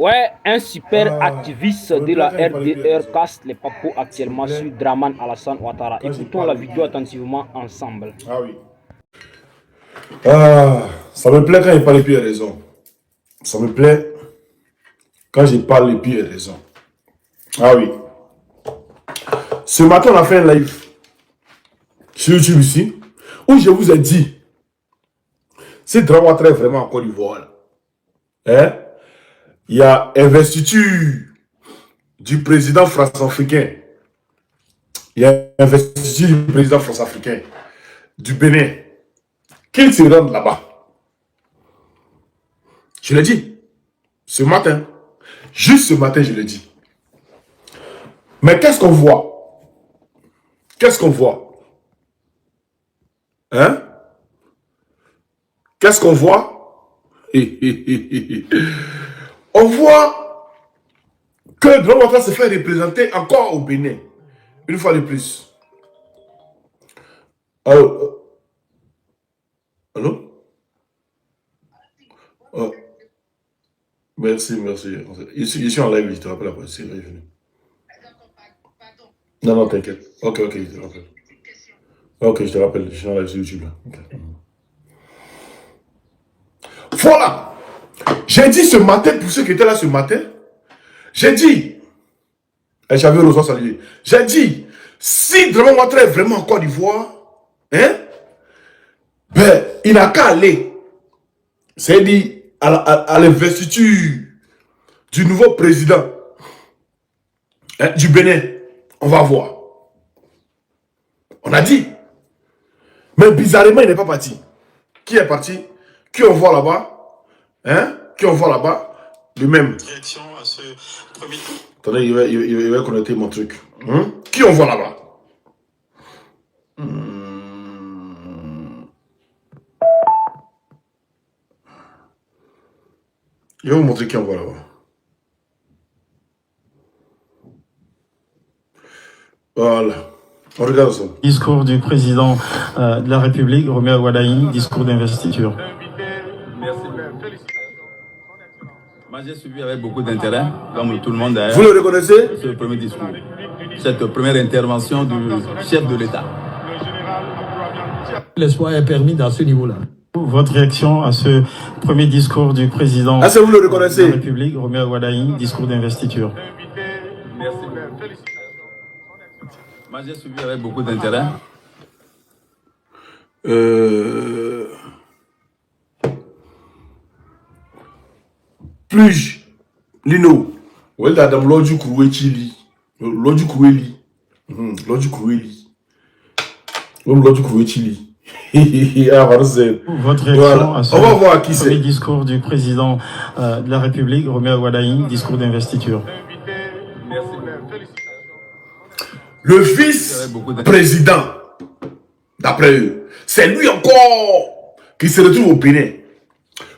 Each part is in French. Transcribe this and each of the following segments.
Ouais, un super activiste Ça me de plaît la quand il parle plus à RDR raison. casse les papos Ça me actuellement plaît sur Draman Alassane Ouattara. quand il Écoutons la parle plus vidéo à raison. attentivement ensemble. Ah oui. Ça me plaît quand il parle plus à raison. Ça me plaît quand je parle plus à raison. Ah oui. Ce matin, on a fait un live sur YouTube ici, où je vous ai dit, si Draman Ouattara est vraiment en Côte d'Ivoire, hein, il y a investiture du président france-africain. Il y a investiture du président france-africain du Bénin. Qu'il se rende là-bas. Je l'ai dit. Ce matin. Juste ce matin, je l'ai dit. Mais qu'est-ce qu'on voit? Qu'est-ce qu'on voit? Hein? Qu'est-ce qu'on voit? On voit que Draman Ouattara se fait représenter encore au Bénin. Une fois de plus. Allô? Allô? Oh, merci, merci. Ici en live, je te rappelle après. C'est venu. Non, non, t'inquiète. Ok, ok, je te rappelle. Ok, je te rappelle. Je suis en live sur YouTube là. Okay. Voilà. J'ai dit ce matin, pour ceux qui étaient là ce matin, j'ai dit, et j'avais reçu saluer, j'ai dit, si Draman Ouattara est vraiment en Côte d'Ivoire, hein, ben, il n'a qu'à aller, c'est-à-dire à l'investiture du nouveau président hein, du Bénin. On va voir. On a dit. Mais bizarrement, il n'est pas parti. Qui est parti? Qui on voit là-bas? Hein? Qui on voit là-bas? Le même. Attendez, il va connecter mon truc. Qui on voit là-bas? Je vais vous montrer qui on voit là-bas. Voilà. On regarde ça. Discours du président de la République, Roméo Wadaï, discours d'investiture. Merci. Moi, j'ai suivi avec beaucoup d'intérêt, comme tout le monde d'ailleurs. Vous le reconnaissez? Ce premier discours, cette première intervention du chef de l'État. L'espoir est permis dans ce niveau-là. Votre réaction à ce premier discours du président est-ce que vous le reconnaissez? de la République, Roméo Wadaï, discours d'investiture. Merci. Moi, j'ai suivi avec beaucoup d'intérêt. Plus Lino. Ouais, Adam Lodju Kourouéchili. Lodju Kourouéli. Lodju Kourouéli. Lodju Kourouéchili. Votre réaction à ce on va voir qui premier c'est. discours du président de la République, Roméo Wadaï, discours d'investiture. Merci. Le vice-président, d'après eux, c'est lui encore qui se retrouve au Bénin.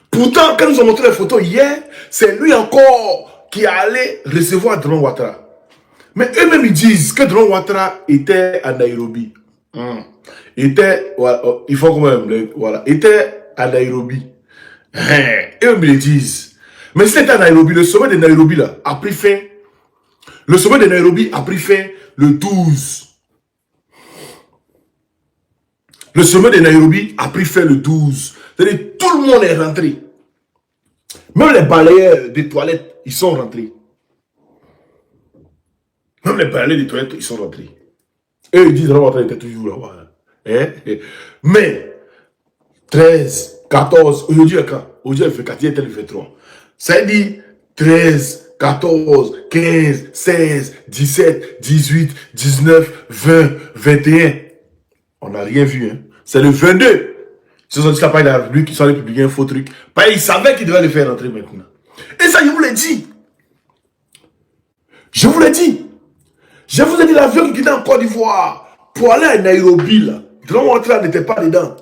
Pourtant, quand nous avons montré les photos hier, c'est lui encore qui allait recevoir Draman Ouattara. Mais eux-mêmes, ils disent que Draman Ouattara était à Nairobi. Il faut quand même, voilà, était à Nairobi. Eux-mêmes, ils disent. Mais c'était à Nairobi, le sommet de Nairobi là, a pris fin. Le sommet de Nairobi a pris fin le 12. Le sommet de Nairobi a pris fin le 12. C'est-à-dire tout le monde est rentré. Même les balayeurs des toilettes, ils sont rentrés. Même les balayeurs des toilettes, ils sont rentrés. Eux, ils disent que était toujours là-bas. Mais 13, 14, aujourd'hui, quand? Aujourd'hui, il fait 4, il fait 3. Ça dit 13, 14, 15, 16, 17, 18, 19, 20, 21. On n'a rien vu. Hein. C'est le 22. Ils se sont dit ça par la République, ils sont allés publier un faux truc. Parce qu'ils savaient qu'ils devaient le faire rentrer maintenant. Et ça, je vous l'ai dit. Je vous l'ai dit. Je vous ai dit l'avion qui était en Côte d'Ivoire pour aller à Nairobi, là. Draman Ouattara n'était pas dedans.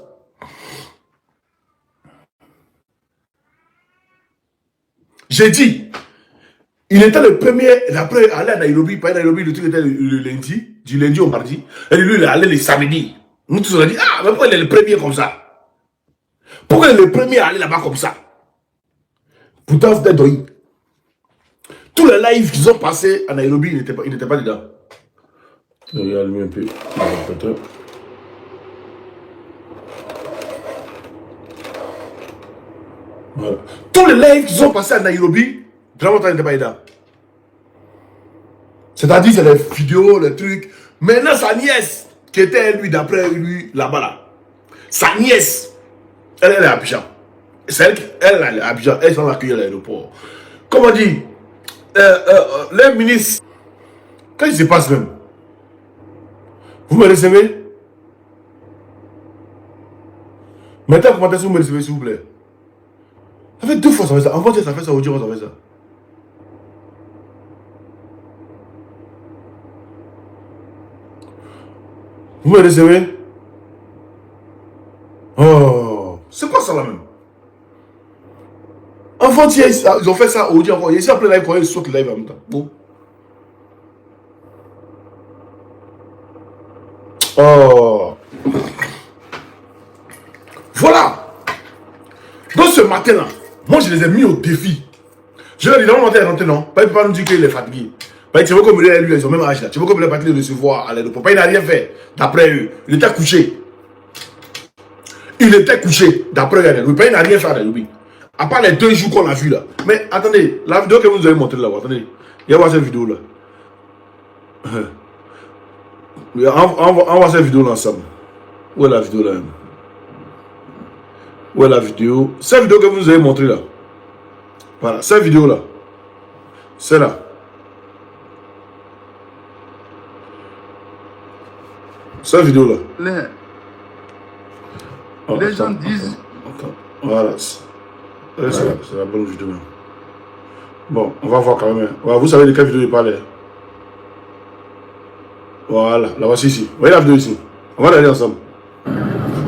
J'ai dit, il était le premier, après aller à Nairobi, pas à Nairobi, le truc était le lundi, du lundi au mardi, et lui, il allait le samedi. Nous tous on a dit, ah, mais pourquoi il est le premier comme ça? Pourquoi il est le premier à aller là-bas comme ça? Pourtant, c'était Doï. Tous les lives qu'ils ont passés à Nairobi, il n'était pas dedans. Regarde-lui un peu. Voilà. Tous les lives qu'ils ont passés à Nairobi, Dramon Ouattara n'était pas dedans. C'est-à-dire, c'est les vidéos, les trucs. Maintenant, sa nièce, qui était lui, d'après lui, là-bas, là. Sa nièce, elle est à Abidjan. C'est elle est à Abidjan. Elles sont accueillies à l'aéroport. Comment dire, les ministres, qu'est-ce qui se passe même? Vous me recevez? Mettez en commentaire si vous me recevez, s'il vous plaît. Ça fait 2 fois ça fait ça. En fait, ça fait ça. Aujourd'hui, ça fait ça. Vous me recevez? Oh, c'est quoi ça là même? Enfant, ils ont fait ça aujourd'hui encore. Ici, après live, quand ils sautent le live en même temps. Bon. Oh. Voilà. Donc ce matin-là, moi je les ai mis au défi. Je leur ai dit, non, matin est rentré, non. Pas, il ne peut pas nous dire qu'il est fatigué. Pas, tu veux comme lui, ils ont même âge là. Tu veux comme il est parti le recevoir à l'aéroport. Pas, il n'a rien fait. D'après eux, il était couché. Il était couché, d'après eux. Il n'a rien fait à l'aéroport. À part les 2 jours qu'on a vu là. Mais attendez, la vidéo que vous nous avez montrée là, attendez. Il y a cette vidéo là. On voit cette vidéo là ensemble. Où est la vidéo là? Où est la vidéo? Cette vidéo que vous nous avez montrée là. Voilà, cette vidéo là. C'est là. Cette vidéo là. Les gens disent. Voilà. C'est la bonne vidéo. Bon, on va voir quand même. Voilà, vous savez de quelle vidéo il parlait. Voilà, la voici ici. Vous voyez la vidéo ici. On va la regarder ensemble.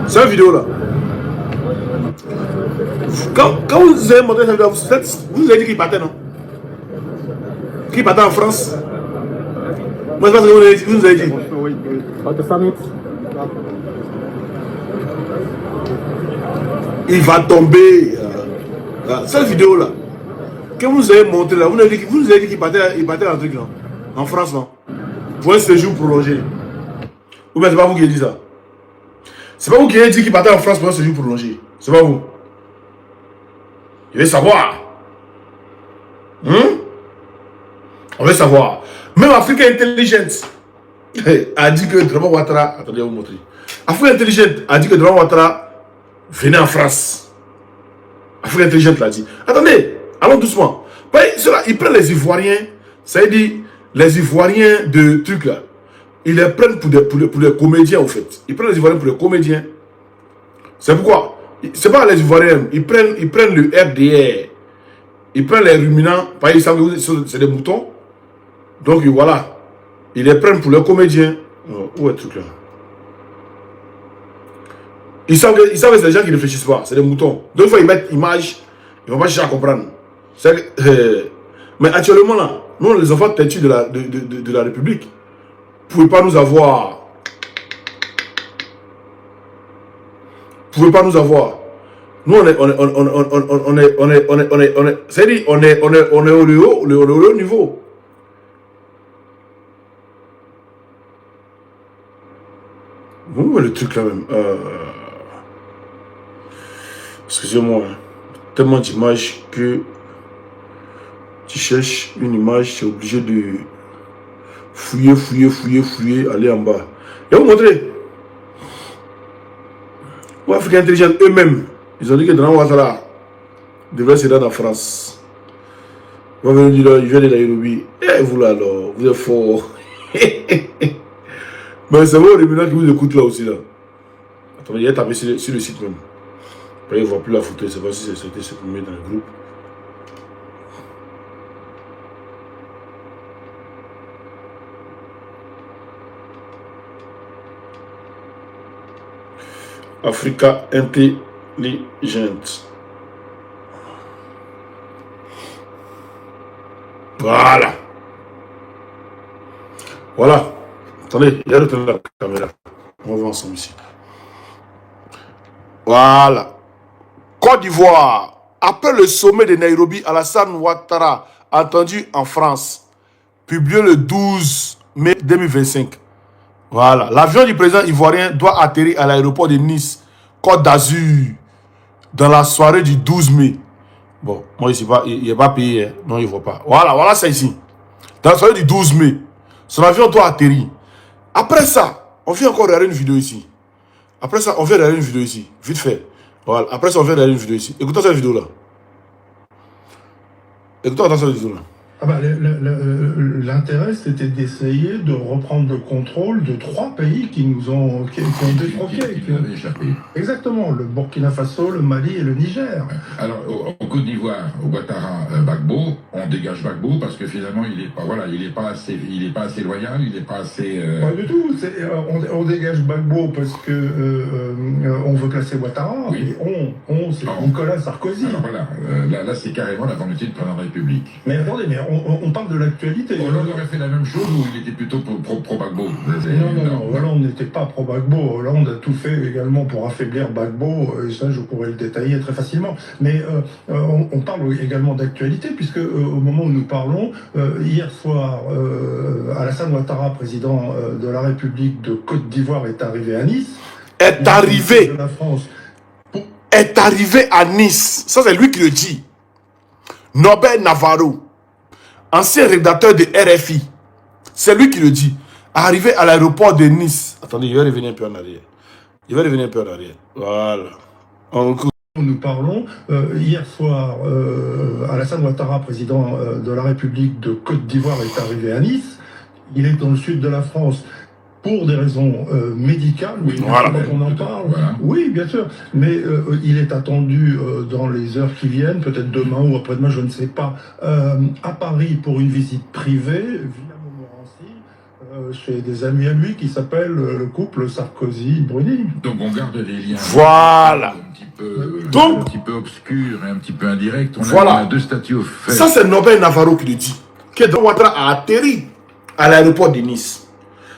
Cette vidéo là. Quand vous avez montré cette vidéo, vous avez dit qu'il partait, non? Qu'il partait en France? Moi, je pense que vous nous avez dit. Il va tomber. Cette vidéo là, que vous avez montré là, vous nous avez dit qu'il partait en truc là, en France, non? Pour un séjour prolongé. Ou bien c'est pas vous qui avez dit ça? C'est pas vous qui avez dit qu'il partait en France pour un séjour prolongé. C'est pas vous. Je vais savoir. On veut savoir. Même Afrique Intelligence a dit que Dramon Ouattara. Attendez, on va vous montrer. Afrique Intelligence a dit que Dramon Ouattara venait en France. Afrique Intelligence l'a dit. Attendez, allons doucement. Ils prennent les Ivoiriens, ça veut dire les Ivoiriens de trucs là. Ils les prennent pour des comédiens au fait. Ils prennent les Ivoiriens pour des comédiens. C'est pourquoi. C'est pas les Ivoiriens, ils prennent le RDR. Ils prennent les ruminants, parce qu'ils savent que c'est des moutons. Donc voilà. Ils les prennent pour les comédiens. Où est le truc là? Ils savent que c'est des gens qui ne réfléchissent pas, c'est des moutons. Donc, une fois ils mettent image, ils ne vont pas chercher à comprendre. Mais actuellement, là, nous, les enfants têtus de la République, vous ne pouvez pas nous avoir. Vous ne pouvez pas nous avoir. Nous, c'est-à-dire, on est au haut niveau. Où est le truc là même? Excusez-moi, tellement d'images que tu cherches une image, tu es obligé de fouiller, aller en bas. Et vous montrer. Ou Afrique Intelligence eux-mêmes, ils ont dit que Dramon Ouattara devrait se rendre en France. Ils vont venir dire, il vient de Nairobi. Et vous là alors, vous êtes fort. Mais c'est vos rémunérants qui vous écoutent là aussi là. Attendez, il est tapé sur le site même. Après, il ne voit plus la photo, je ne sais pas si c'était supprimé dans le groupe. Africa Intelligent. Voilà. Voilà. Attendez, il y a le la caméra. On va voir ensemble ici. Voilà. Côte d'Ivoire. Après le sommet de Nairobi, Alassane Ouattara attendu en France. Publié le 12 mai 2025. Voilà. L'avion du président ivoirien doit atterrir à l'aéroport de Nice, Côte d'Azur, dans la soirée du 12 mai. Bon, moi, il n'est pas payé. Hein. Non, il ne voit pas. Voilà, voilà, c'est ici. Dans la soirée du 12 mai, son avion doit atterrir. Après ça, on vient encore regarder une vidéo ici. Après ça, on vient regarder une vidéo ici. Vite fait. Voilà. Après ça, on vient regarder une vidéo ici. Écoutez cette vidéo-là. Écoutez cette vidéo-là. Ah bah, l'intérêt, c'était d'essayer de reprendre le contrôle de 3 pays qui nous ont, qui ont détroqué. Qui avaient échappé. Exactement, le Burkina Faso, le Mali et le Niger. Alors, au Côte d'Ivoire, au Ouattara, Gbagbo, on dégage Gbagbo parce que finalement, il est pas assez loyal, il n'est pas assez... Pas du tout, on dégage Gbagbo parce que on veut classer Ouattara, Oui. et c'est Nicolas Sarkozy. Alors voilà, là c'est carrément la volonté du président de la République. Mais attendez, mais on parle de l'actualité. Hollande aurait fait la même chose ou il était plutôt pro-Gbagbo? Non, Hollande n'était pas pro-Gbagbo. Hollande a tout fait également pour affaiblir Gbagbo, et ça je pourrais le détailler très facilement. Mais on parle également d'actualité, puisque au moment où nous parlons, hier soir, Alassane Ouattara, président de la République de Côte d'Ivoire, est arrivé à Nice. Est arrivé. De la France. Est arrivé à Nice. Ça, c'est lui qui le dit. Norbert Navarro, ancien rédacteur de RFI, c'est lui qui le dit. Arrivé à l'aéroport de Nice. Attendez, je vais revenir un peu en arrière. Voilà. Nous parlons, hier soir, Alassane Ouattara, président de la République de Côte d'Ivoire, est arrivé à Nice. Il est dans le sud de la France. Pour des raisons médicales, oui, voilà. On en parle. Voilà. Oui, bien sûr. Mais il est attendu dans les heures qui viennent, peut-être demain ou après-demain, je ne sais pas, à Paris pour une visite privée, via Montmorency, chez des amis à lui qui s'appellent le couple Sarkozy-Bruni. Donc on garde des liens. Voilà. Un petit peu obscurs et un petit peu indirects. On a 2 statuts au fait. Ça, c'est Norbert Navarro qui le dit. Que Ouattara a atterri à l'aéroport de Nice.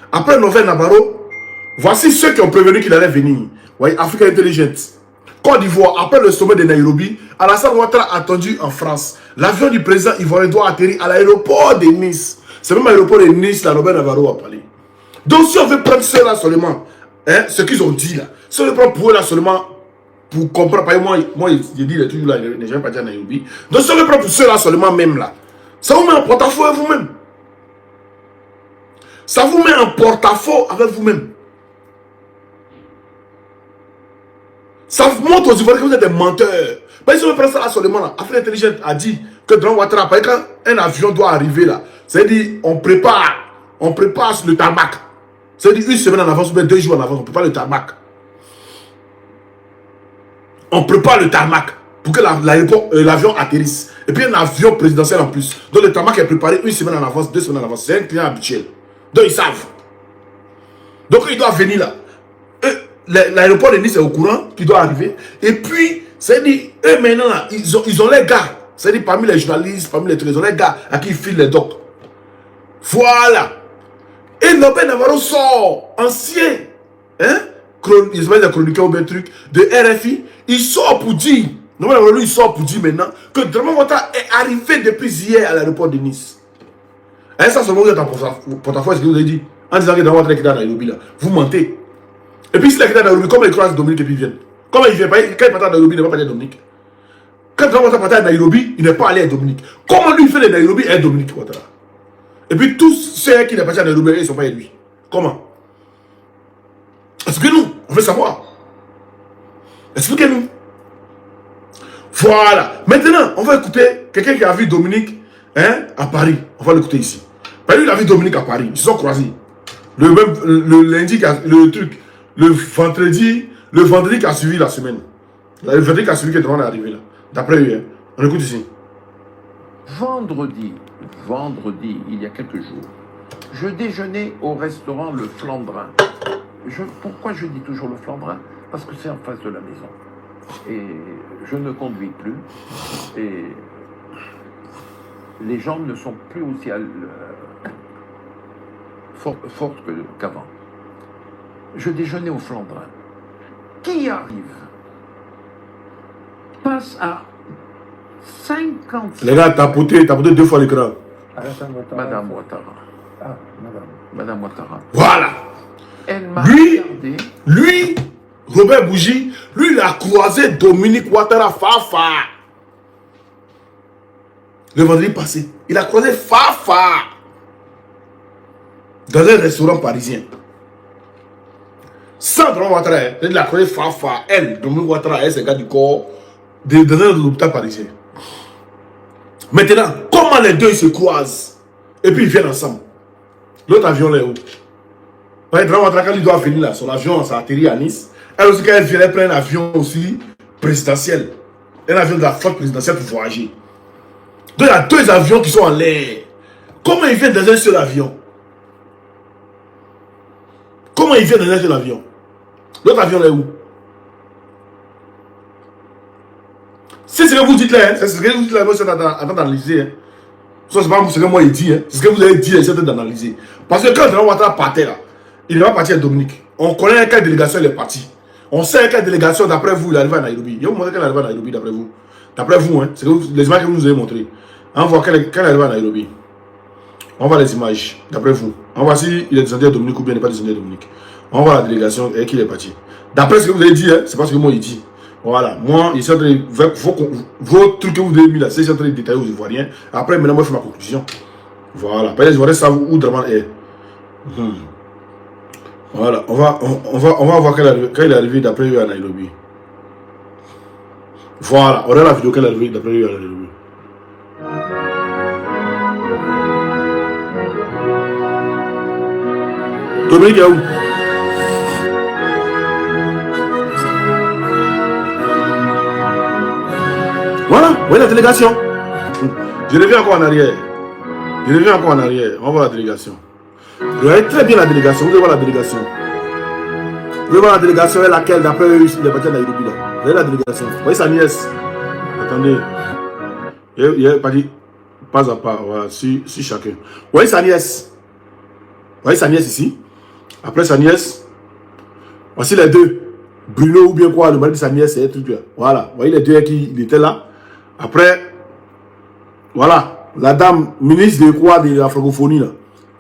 Après Norbert Navarro, voici ceux qui ont prévenu qu'il allait venir. Vous voyez, Africa Intelligence. Côte d'Ivoire, après le sommet de Nairobi, Alassane Ouattara attendu en France. L'avion du président ivoirien doit atterrir à l'aéroport de Nice. C'est même à l'aéroport de Nice, là, Norbert Navarro a parlé. Donc si on veut prendre ceux-là seulement, hein, ce qu'ils ont dit là, si on veut prendre pour eux là seulement, pour comprendre, par exemple, moi je dis les trucs là, je n'ai jamais pas dit à Nairobi. Donc si on veut prendre pour ceux-là seulement même là, ça vous met en porte-à-faux à vous-même. Ça vous met en porte-à-faux avec vous-même. Ça vous montre aux Ivoiriens que vous êtes des menteurs. Mais si on prend ça là seulement là, Afrique Intelligente a dit que dans Ouattara, quand un avion doit arriver là, c'est-à-dire on prépare le tarmac. C'est-à-dire une semaine en avance ou bien 2 jours en avance, on prépare le tarmac. On prépare le tarmac pour que l'avion atterrisse. Et puis un avion présidentiel en plus. Donc le tarmac est préparé 1 semaine en avance, 2 semaines en avance. C'est un client habituel. Donc ils savent. Donc ils doivent venir là. L'aéroport de Nice est au courant qu'il doit arriver. Et puis, c'est-à-dire, eux maintenant là, ils ont les gars. C'est-à-dire parmi les journalistes, parmi les trucs, ils ont les gars à qui ils filent les docs. Voilà. Et Norbert Navarro sort, ancien, hein, il s'appelle des chroniqueurs ou bien truc, de RFI, il sort pour dire, Norbert Navarro il sort pour dire maintenant que Draman Ouattara est arrivé depuis hier à l'aéroport de Nice. Et ça, seulement vous êtes en porte-à-faux, ce que vous avez dit, en disant que Draman Ouattara est dans Nairobi là, vous mentez. Et puis s'il est dans Nairobi, comment il croise Dominique et puis il vient? Comment il vient? Quand il part à Nairobi, il ne va pas aller à Dominique. Quand Draman Ouattara part à Nairobi, il n'est pas allé à Dominique. Comment lui il fait de Nairobi et Dominique Ouattara? Et puis tous ceux qui sont partis à Nairobi, ils ne sont pas lui. Comment? Expliquez-nous, on veut savoir. Expliquez-nous. Voilà. Maintenant, on va écouter quelqu'un qui a vu Dominique, hein, à Paris. On va l'écouter ici. Lui, il a vu Dominique à Paris. Ils se sont croisés. Le lundi, le vendredi qui a suivi la semaine. Le vendredi qui a suivi que Draman est arrivé là. D'après eux, hein. On écoute ici. Vendredi, il y a quelques jours, je déjeunais au restaurant Le Flandrin. Pourquoi je dis toujours Le Flandrin? Parce que c'est en face de la maison. Et je ne conduis plus. Et les gens ne sont plus aussi fortes qu'avant. Je déjeunais au Flandrin. Qui arrive? Passe à 50. Les gars, tapotez 2 fois l'écran. Madame Ouattara. Ah, madame. Madame Ouattara. Voilà. Elle m'a Lui, regardé. lui, Robert Bougie, lui, il a croisé Dominique Ouattara Fafa. Le vendredi passé. Il a croisé Fafa. Dans un restaurant parisien. Sans Dominique Ouattara, il a croisé Fafa. Elle, Dominique Ouattara, elle, c'est le gars du corps. Dans un hôpital parisien. Maintenant, comment les deux ils se croisent et puis ils viennent ensemble? L'autre avion là est où? Par exemple, quand il doit venir là, son avion s'est atterri à Nice. Elle aussi, quand elle vient, elle prend un avion aussi présidentiel. Un avion de la flotte présidentielle pour voyager. Donc il y a 2 avions qui sont en l'air. Comment ils viennent dans un seul avion? Comment ils viennent dans un seul avion? L'autre avion là est où? C'est ce que vous dites là, hein? C'est ce que vous dites là, moi je suis en train d'analyser. Hein? Ça, c'est pas ce que moi il dit, hein? C'est ce que vous avez dit, c'est en train d'analyser. Parce que quand Ouattara partait là, il n'est pas parti à Dominique. On connaît quelle délégation il est parti. On sait quelle délégation, d'après vous, il est arrivé à Nairobi. Je vais vous montrer qu'elle est arrivé à Nairobi, d'après vous. D'après vous, hein? C'est les images que vous nous avez montrées. On voit qu'elle est arrivée à Nairobi. On voit les images, d'après vous. On voit si il est descendu à Dominique ou bien il n'est pas descendu à Dominique. On voit la délégation et qu'il est parti. D'après ce que vous avez dit, hein? C'est pas ce que moi il dit. Voilà, moi, il vos trucs que vous avez mis là, c'est en train de détailler aux Ivoiriens. Après, maintenant, moi, je fais ma conclusion. Voilà, les Ivoiriens savent où Draman est. Voilà, on va voir quand il est arrivé d'après lui à Nairobi. Voilà, on a la vidéo quand il est arrivé d'après lui à Nairobi. Dominique est où? Voilà, vous voyez la délégation. Je reviens encore en arrière. On voit la délégation. Vous voyez très bien la délégation. Vous allez voir la délégation. Vous allez voir la délégation est laquelle d'après eux, il est parti à Nairobi là. Vous voyez la délégation. Vous voyez sa nièce. Attendez. Il est parti pas à pas. Voilà, si chacun. Vous voyez sa nièce. Vous voyez sa nièce ici. Après sa nièce. Voici les deux. Bruno ou bien quoi, le mari de sa nièce, c'est un truc là. Voilà. Vous voyez les deux qui étaient là. Après, voilà, la dame ministre de quoi de la francophonie là.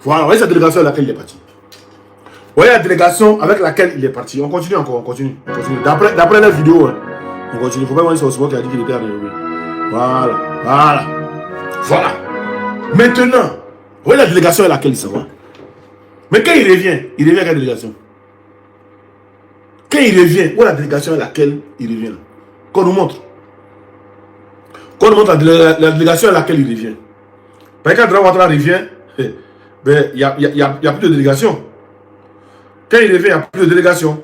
Voilà, vous voyez cette délégation avec laquelle il est parti. Vous voyez la délégation avec laquelle il est parti. On continue encore, on continue. D'après la vidéo, hein, on continue. Il ne faut pas voir c'est Osmo qui a dit qu'il était à Nairobi. Voilà. Maintenant, vous voyez la délégation avec laquelle il s'en va. Mais quand il revient avec la délégation. Quand il revient, où est la délégation avec laquelle il revient? Qu'on nous montre. Qu'on nous montre la délégation à laquelle il revient. Parce que quand Draman Ouattara revient, il n'y a plus de délégation. Quand il revient, il n'y a plus de délégation.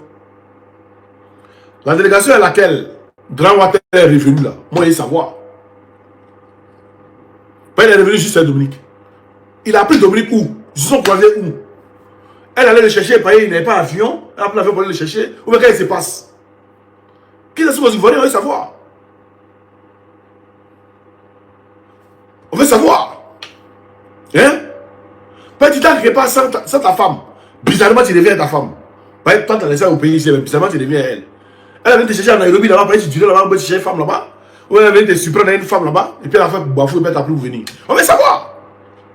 La délégation à laquelle Draman Ouattara est revenu là, moi, il veut savoir. Il est revenu juste à Dominique. Il a pris Dominique où? Ils se sont croisés où? Elle allait le chercher, il n'avait pas d'avion. Elle a pris l'avion pour aller le chercher. Ou bien qu'est-ce qui se passe? Qui est-ce que vous voulez savoir? On veut savoir. Hein? Petit temps que pas sans ta femme. Bizarrement, tu deviens ta femme. Pas tant que tu laissé au pays ici, mais bizarrement, tu deviens elle. Elle vient te chercher à Nairobi là-bas, après tu dirais là-bas, tu chercher une femme là-bas. Ou elle vient te surprendre une femme là-bas, et puis elle a fait bafouer, et puis elle t'a plus venir. On veut savoir.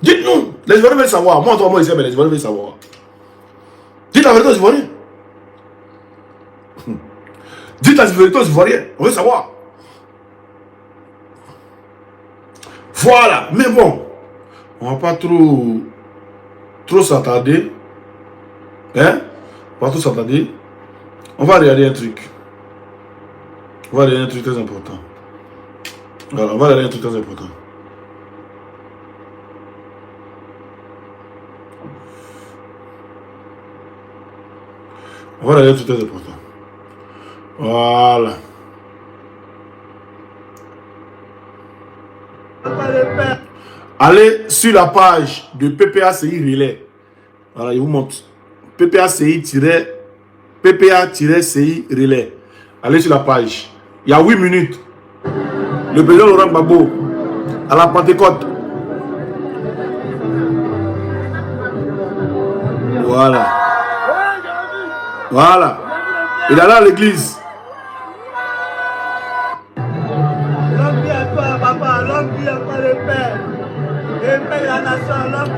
Dites-nous. Les Ivoiriens veulent savoir. Moi, toi, moi, ici, mais les Ivoiriens veulent savoir. Dites la vérité aux Ivoiriens. Dites la vérité aux Ivoiriens. On veut savoir. Voilà. Mais bon, on va pas trop s'attarder. Hein? On va pas trop s'attarder. On va regarder un truc. On va regarder un truc très important. Voilà, on va regarder un truc très important. On va regarder un truc très important. Voilà. Allez sur la page de PPACI Relais. Voilà, je vous montre. PPACI Relais. Allez sur la page. Il y a 8 minutes. Le président Laurent Gbagbo à la Pentecôte. Voilà. Voilà. Il est là à l'église.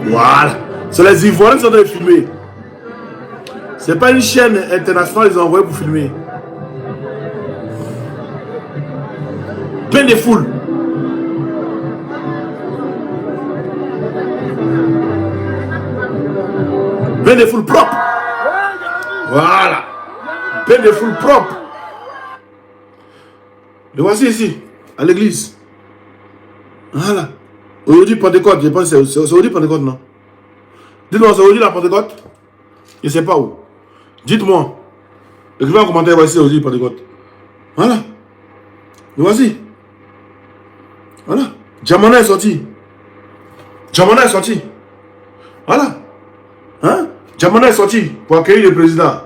Voilà. C'est les Ivoiriens qui sont en train de filmer. C'est pas une chaîne internationale, ils ont envoyé pour filmer. Plein de foules. Plein de foules propres. Voilà. Plein de foules propres. Le voici ici, à l'église. Voilà. Aujourd'hui, Pentecôte, je pense que c'est aujourd'hui Pentecôte, non? Dites-moi, c'est aujourd'hui la Pentecôte? Je ne sais pas où. Dites-moi. Écrivez un commentaire, voici aujourd'hui Pentecôte. Voilà. Le voici. Voilà. Djamana est sorti. Djamana est sorti. Voilà. Hein? Djamana est sorti pour accueillir le président.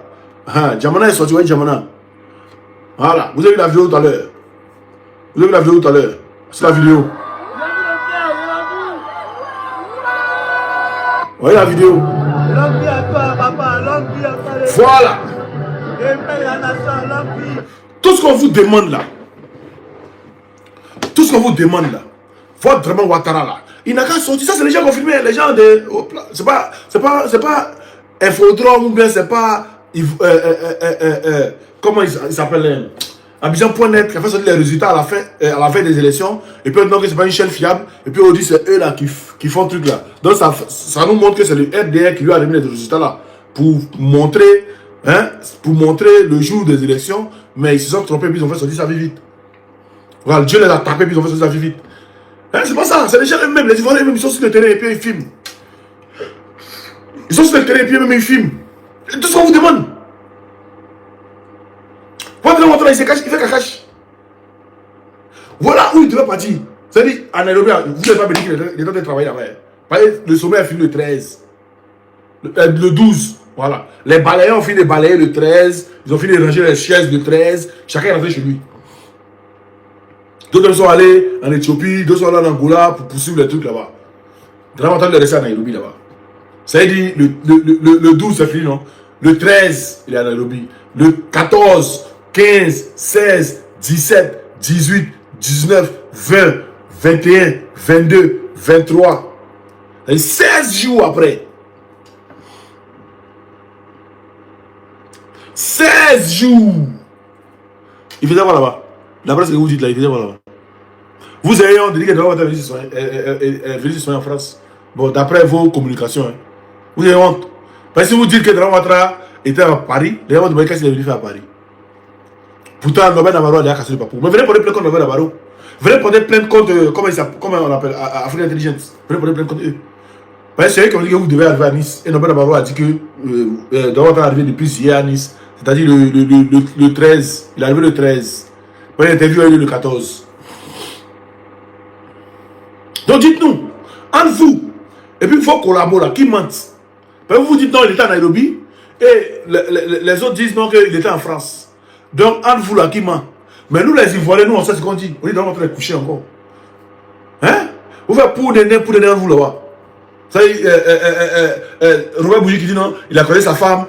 Hein? Djamana est sorti, oui, Djamana. Voilà. Vous avez vu la vidéo tout à l'heure. Vous avez vu la vidéo tout à l'heure. C'est la vidéo. Vous voyez la vidéo. Voilà. Tout ce qu'on vous demande là. Tout ce qu'on vous demande là. Faut vraiment Ouattara là. Il n'a qu'à sortir. Ça, c'est les gens confirmés. Les gens de. C'est pas Infodrome ou bien c'est pas. Comment il s'appelle? Abidjan.net qui a fait sortir les résultats à la fin des élections. Et puis maintenant que c'est pas une chaîne fiable. Et puis on dit c'est eux là qui font le truc là. Donc ça nous montre que c'est le RDR qui lui a remis les résultats là. Pour montrer le jour des élections. Mais ils se sont trompés puis ils ont fait sortir ça vite. Voilà, Dieu les a tapés puis ils ont fait sortir ça vite. Hein, c'est pas ça, c'est les gens eux-mêmes, les Ivoiriens eux-mêmes, ils sont sur le terrain et puis ils filment. Ils sont sur le terrain et puis eux-mêmes ils filment. Tout ce qu'on vous demande. Votre montre il se cache, il fait cacache. Voilà où il devait partir. C'est-à-dire, en Nairobi, vous n'avez pas me dire qu'il est en train de travailler là-bas. Le sommet a fini le 13. Le 12. Voilà. Les balayeurs ont fini de balayer le 13. Ils ont fini de ranger les chaises le 13. Chacun est rentré chez lui. D'autres sont allés en Éthiopie, d'autres sont allés en Angola pour poursuivre les trucs là-bas. Vraiment, on est resté à Nairobi là-bas. Ça veut dire, le 12 c'est fini, non? Le 13, il est à Nairobi. Le 14, 15, 16, 17, 18, 19, 20, 21, 22, 23. Et 16 jours après. 16 jours. Il faisait quoi là-bas? D'après ce que vous dites là, il faisait quoi là-bas? Vous avez dit que Draman Ouattara est venu se soigner en France. Bon, d'après vos communications, hein. Vous avez honte. Parce que si vous dites que Draman Ouattara était à Paris, les gens demandent qu'est-ce qu'il est venu faire à Paris. Pourtant, Norbert Navarro a déjà cassé le papou. Mais venez porter plainte contre Norbert Navarro. Venez porter plainte contre, comment on appelle, Afrique Intelligence. Venez porter plainte contre eux. Parce que c'est eux qui ont dit que vous devez arriver à Nice. Et Norbert Navarro a dit que Draman Ouattara est arrivé depuis hier à Nice. C'est-à-dire le 13. Il est arrivé le 13. L'interview a eu le 14. Donc dites-nous, entre vous, et puis il faut collaborer, qui mentent. Vous vous dites non, il était à Nairobi, et les autres disent non, qu'il était en France. Donc entre vous là, qui ment. Mais nous les Ivoiriens, nous on sait ce qu'on dit. On est dans notre coucher encore. Hein? Vous faites pour des entre vous là-bas. Ça y est, Robert Bougie qui dit non, il a connu sa femme.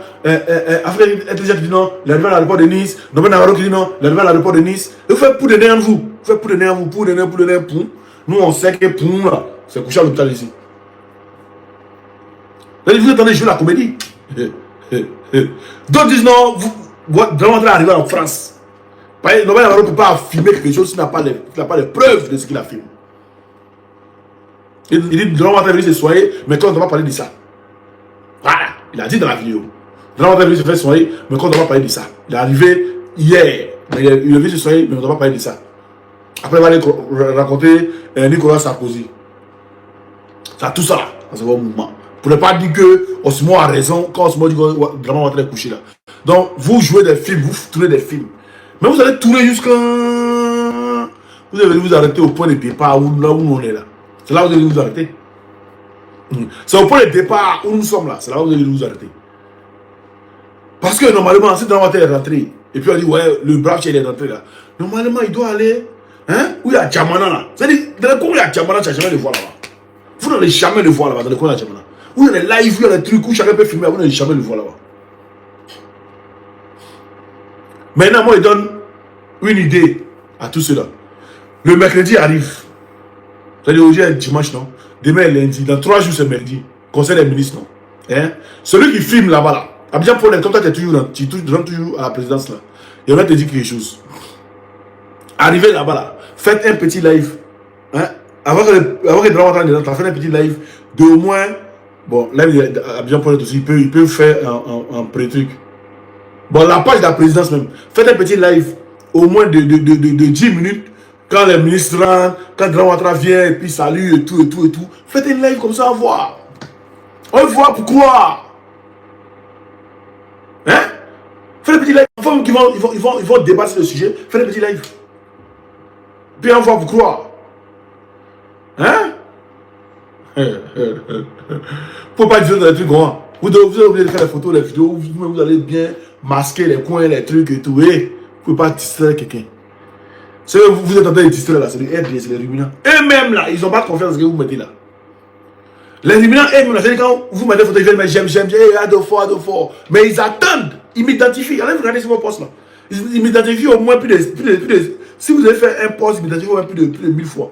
Afrique Intelligence qui dit non, il est arrivé à l'aéroport de Nice. Norbert Navarro qui dit non, il est arrivé à l'aéroport de Nice. Et vous faites pour des entre vous. Vous faites pour des entre vous, pour des pour. Nous, on sait que pour nous, là, c'est couché à l'hôpital ici. Vous êtes en train de jouer la comédie. D'autres disent non, vous devez arriver en France. Norbert Navarro ne peut pas filmer quelque chose s'il n'a pas les preuves de ce qu'il a filmé. Il dit Draman Ouattara est venu se soigner, mais quand on ne va pas parler de ça. Voilà, il a dit dans la vidéo. Draman Ouattara est venu se faire soigner, mais quand on ne va pas parler de ça. Il est arrivé hier, il est venu se soigner, mais on ne va pas parler de ça. Après, il va aller raconter Nicolas Sarkozy. Ça, tout ça là, dans ce mouvement. Pour ne pas dire que Osmo a raison quand Osmo dit que Draman Ouattara est couché là. Donc, vous jouez des films, vous tournez des films. Mais vous allez tourner jusqu'à. Vous allez vous arrêter au point de départ là où on est là. C'est là où vous allez vous arrêter. C'est au point de départ où nous sommes là. C'est là où vous allez vous arrêter. Parce que normalement, si Draman Ouattara est rentré, et puis on dit, ouais, le brave chien est rentré là. Normalement, il doit aller. Hein? Où il y a Djamana là. C'est-à-dire, dans le coin où il y a Djamana, tu n'as jamais le voir là-bas. Vous n'allez jamais le voir là-bas, dans le coin où il y a Djamana. Où il y a les lives, où il y a les trucs où chacun peut filmer, vous n'allez jamais le voir là-bas. Maintenant, moi, il donne une idée à tout cela. Le mercredi arrive. C'est-à-dire aujourd'hui est dimanche, non? Demain est lundi. Dans 3 jours, c'est mercredi. Conseil des ministres, non? Hein? Celui qui filme là-bas, là. Abidjan Paul, comme toi, tu rentres toujours à la présidence, là. Il va te dire quelque chose. Arrivez là-bas, là. Faites un petit live. Hein? Avant que le drame entre dedans, faites un petit live de au moins. Bon, là, Abidjan Paul aussi, il peut faire un pré-truc. Bon, la page de la présidence même. Faites un petit live au moins de 10 minutes. Quand les ministres rentrent, quand Grand Ouattara vient et puis salue et tout. Faites un live comme ça, on voit. On voit pourquoi. Hein? Faites un petit live. Ils vont débattre sur le sujet. Faites un petit live. Puis on voit pourquoi. Hein? Faut pas dire des trucs grands. Vous devez oublier de faire les photos, les vidéos. Vous allez bien masquer les coins, les trucs et tout. Vous ne pouvez pas distraire quelqu'un. Ce que vous êtes en train de distraire là, c'est les RDS, c'est les ruminants. Eux-mêmes là, ils n'ont pas confiance dans ce que vous mettez là. Les ruminants eux-mêmes là, c'est quand vous mettez des photos, ils disent j'aime, fort. Mais ils attendent, ils m'identifient. Allez regarder sur mon poste là. Ils m'identifient au moins plus de. Si vous avez fait un poste, ils m'identifient au moins plus de 1000 fois.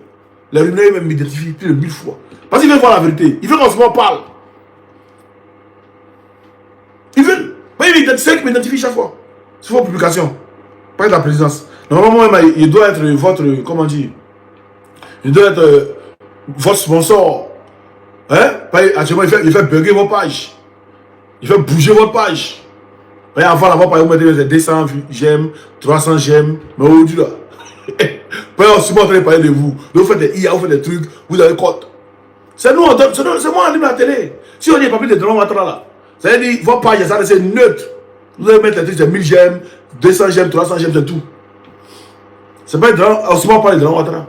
Les ruminants eux-mêmes m'identifient plus de 1000 fois. Parce qu'ils veulent voir la vérité. Ils veulent qu'on se parle. Ils veulent. Mais c'est eux qui m'identifient chaque fois. Sur vos publications. Pas de la présidence. Normalement, il doit être votre. Comment dire? Il doit être votre sponsor. Hein? Actuellement, il fait bugger vos pages. Il fait bouger votre page. Avant, là-bas, par exemple, vous mettez 200 j'aime, 300 j'aime. Mais aujourd'hui, là. On se montre parler de vous. Vous faites des IA, vous faites des trucs, vous avez cote. C'est nous, c'est moi en ligne à la télé. Si on dit pas plus de Grand Ouattara là, ça veut dire votre page, ça c'est neutre. Vous allez mettre les trucs, c'est 1000 j'aime, 200 j'aime, 300 j'aime, c'est tout. C'est pas aussi moi parler de Grand Ouattara.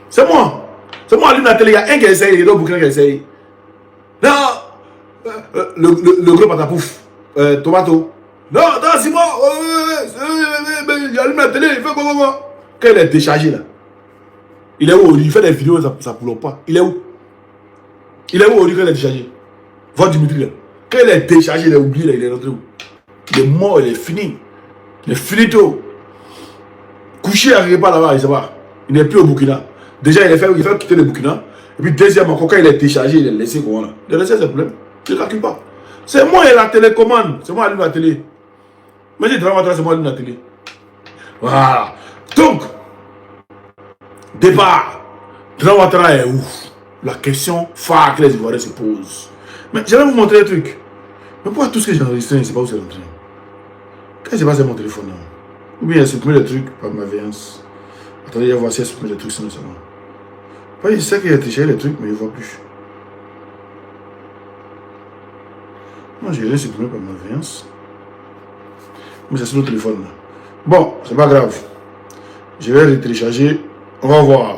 C'est moi. C'est moi en ligne à la télé. Il y a un qui essaye, il y a d'autres bouquins qui essayent. Non, le gros patapouf, tomato. Non, c'est moi. Il allume la télé, il fait quoi. Quand il est déchargé là, il est où? Il fait des vidéos, ça ne coule pas. Il est où? Il est où quand il est déchargé? Votre Dimitri là. Quand il est déchargé, il est oublié là, il est rentré où? Il est mort, il est fini. Il est finito. Couché à quelque part là-bas, il ne sait pas. Il n'est plus au Burkina. Déjà, il fait quitter le Burkina. Et puis, deuxièmement, quand il est déchargé, il est laissé comment là? Il est laissé ses problèmes. Je ne calcule pas. C'est moi et la télécommande. C'est moi qui allume la télé. Mais j'ai vraiment c'est moi qui allume la télé. Voilà. Donc, départ. Grand Ouattara est ouf. La question phare que les Ivoiriens se posent. Mais je vais vous montrer un truc. Mais pourquoi tout ce que j'ai enregistré, je ne sais pas où c'est rentré? Qu'est-ce qui s'est passé mon téléphone là? Ou bien il a supprimé le truc par ma véance. Attendez, il va voir si il a supprimé le truc, sinon c'est bon. Je sais qu'il a téléchargé les trucs, mais il ne voit plus. Moi, j'ai rien supprimé par ma véance. Mais c'est sur le téléphone là. Bon, c'est pas grave. Je vais le télécharger. On va voir.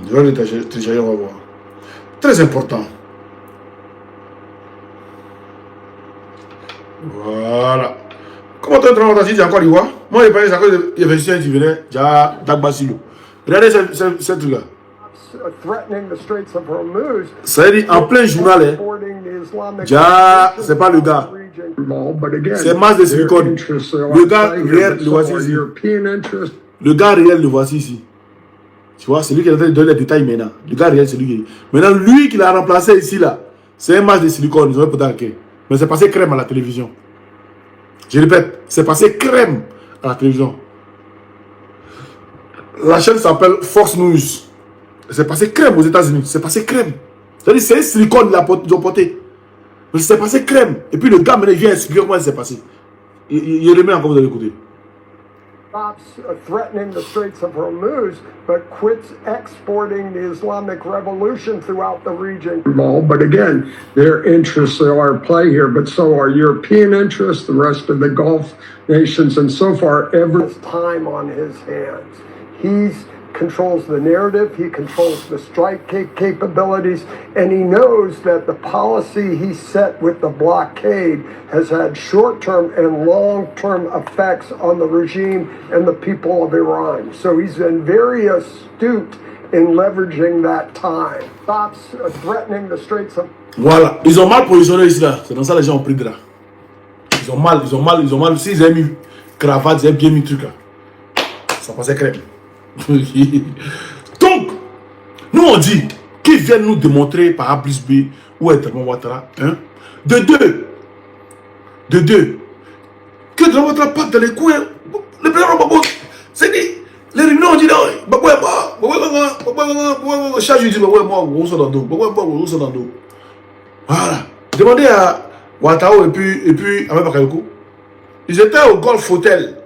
Je vais le télécharger, on va voir. Très important. Voilà. Comment tu es en train de encore l'Ivoire? Moi, je parlais à cause des investisseurs qui venaient. Déjà, Dagbasilo. Regardez ce truc-là. Ça veut dire en plein journal. Déjà, c'est pas le gars. C'est masse de silicone. Le gars réel, le voici ici. Le gars réel, le voici ici. Tu vois, c'est lui qui est en train de donner les détails maintenant. Le gars réel, c'est lui qui. Maintenant, lui qui l'a remplacé ici, là, c'est un masse de silicone. Ils ont peut-être. Mais c'est passé crème à la télévision. Je répète, c'est passé crème à la télévision. La chaîne s'appelle Fox News. C'est passé crème aux États-Unis. C'est passé crème. C'est-à-dire, c'est un silicone qu'ils ont porté. Mais c'est passé crème. Et puis le gars, maintenant, il vient expliquer comment c'est passé. Il remet encore, vous allez écouter. Threatening the Straits of Hormuz, but quits exporting the Islamic Revolution throughout the region. But again, their interests are at play here, but so are European interests, the rest of the Gulf nations, and so far, every time on his hands. He controls the narrative, he controls the strike capabilities, and he knows that the policy he set with the blockade has had short-term and long-term effects on the regime and the people of Iran. So he's been very astute in leveraging that time. Stops threatening the Straits of... Voilà, ils ont mal positionné ici là. C'est dans ça que les gens ont pris de là. Ils ont mal. S'ils avaient mis cravate, ils avaient bien mis truc là. Ça passait crème. Nous, on dit qu'ils viennent nous démontrer par A plus B où est Draman Ouattara. Hein? De deux. Que Draman Ouattara parte dans les coins. Le président Gbagbo, c'est dit. Les réunions ont dit non, Gbagbo est mort. Chaque jour, il dit Gbagbo est mort. Gbagbo est mort. Voilà. Demandez à Ouattara et puis Ahmed Bakayoko. Ils étaient au Golf Hotel.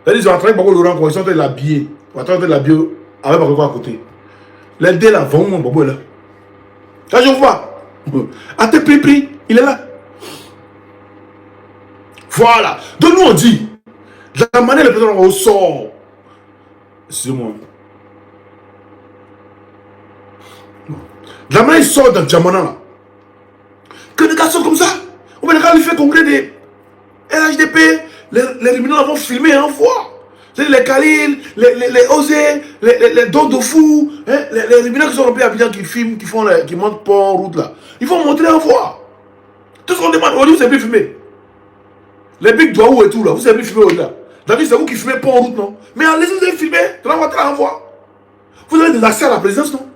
Ils ont entraîné Gbagbo Laurent, ils sont en train de l'habiller. Ouattara de l'habiller avec Bakayoko à côté. Les deux là, vraiment, Gbagbo est là. Quand je vois, à tes prix, il est là. Voilà. Donc nous on dit, de la manière le président au sort, excusez-moi. De la manière il sort dans Djamana là, que des gars sont comme ça, ou bien les gars ils font congrès des LHDP, les criminels vont filmer en fois. Les Khalil, les Osé, les Dodofou, hein, les criminels qui sont remplis à Abidjan, qui filment, qui montent pont, route là. Ils vont montrer en fois. Tout ce qu'on demande, on dit vous savez plus filmer. Les Big Douaou et tout là, vous savez plus filmer au-delà. David, c'est vous qui filmez pont en route, non? Mais allez-y, vous avez filmé, tu vas montrer en voie. Vous avez des accès à la présidence, non?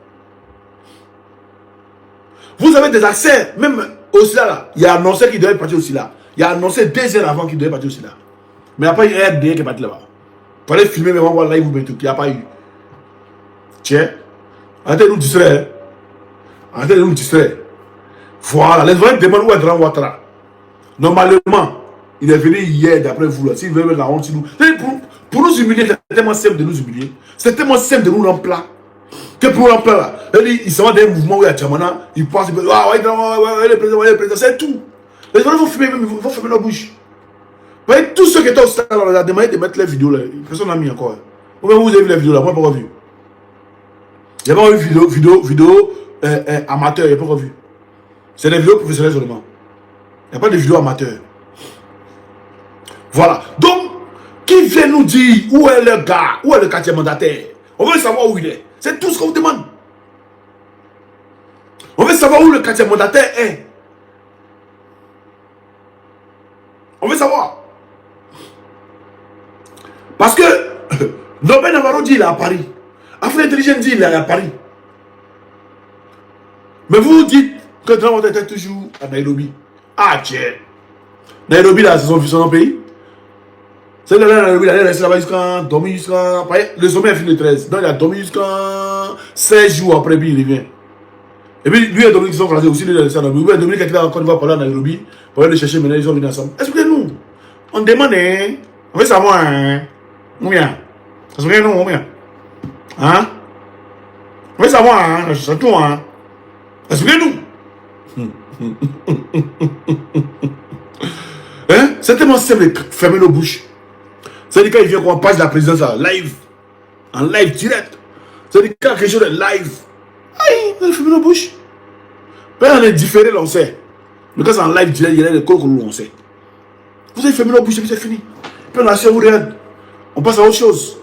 Vous avez des accès, même au SIDA là. Il y a annoncé qu'il devait partir au SIDA. Il y a annoncé 2 heures avant qu'il devait partir au SIDA. Mais il n'y a pas eu un RDA qui est parti là-bas. Vous allez filmer, mais on va voir live ou bien tout. Il n'y a pas eu. Tiens, arrêtez de nous distraire. Arrêtez de nous distraire. Voilà, les gens demandent où est Draman Ouattara. Normalement, il est venu hier d'après vous là. S'il veut mettre la honte sur nous. Pour nous humilier, c'est tellement simple de nous humilier. C'est tellement simple de nous rendre plat. Que pour nous rendre plat là. Il s'en va d'un mouvement où il y a Djamana. Il pense, ah ouais, le président, c'est tout. Les gens vont filmer, même, ils vont fermer leur bouche. Vous voyez, tous ceux qui étaient au stade, on a demandé de mettre les vidéos là. Personne n'a mis encore. Vous avez vu les vidéos là, moi, je n'ai pas vu. Il n'y a pas eu vidéo amateur, il n'y a pas vu. C'est des vidéos professionnelles seulement. Il n'y a pas de vidéos amateurs. Voilà. Donc, qui vient nous dire où est le gars, où est le quartier mandataire? On veut savoir où il est. C'est tout ce qu'on vous demande. On veut savoir où le quartier mandataire est. On veut savoir. Parce que Nobel Navarro dit il est à Paris. Afrique Intelligent dit il est à Paris. Mais vous dites que Draman était toujours à Nairobi. Ah tiens. Nairobi là, c'est son pays. C'est là, Nairobi, il est resté là-bas jusqu'à dormir jusqu'à. Le sommet est fini le 13. Donc il a dormi jusqu'à 16 jours après, puis il revient. Et puis lui et Dominique sont français aussi, lui il est resté à Nairobi. Lui et Dominique était encore une fois parler à Nairobi. Pour aller le chercher, maintenant ils sont venus ensemble. Expliquez-nous. On demande, hein. On veut savoir, hein. Combien? Expliquez-nous, combien? Hein? On veut savoir, hein. C'est tout, hein. Expliquez-nous. Hein? C'est tellement simple de fermer nos bouches. C'est-à-dire quand il vient qu'on passe la présidence en live direct. C'est-à-dire quand quelque chose est live, aïe, on ferme nos bouches. Quand on est différé, là, on sait. Mais quand c'est en live direct, il y a des cours on sait. Vous avez fermé nos bouches et puis c'est fini. Puis on a vous regarde. On passe à autre chose.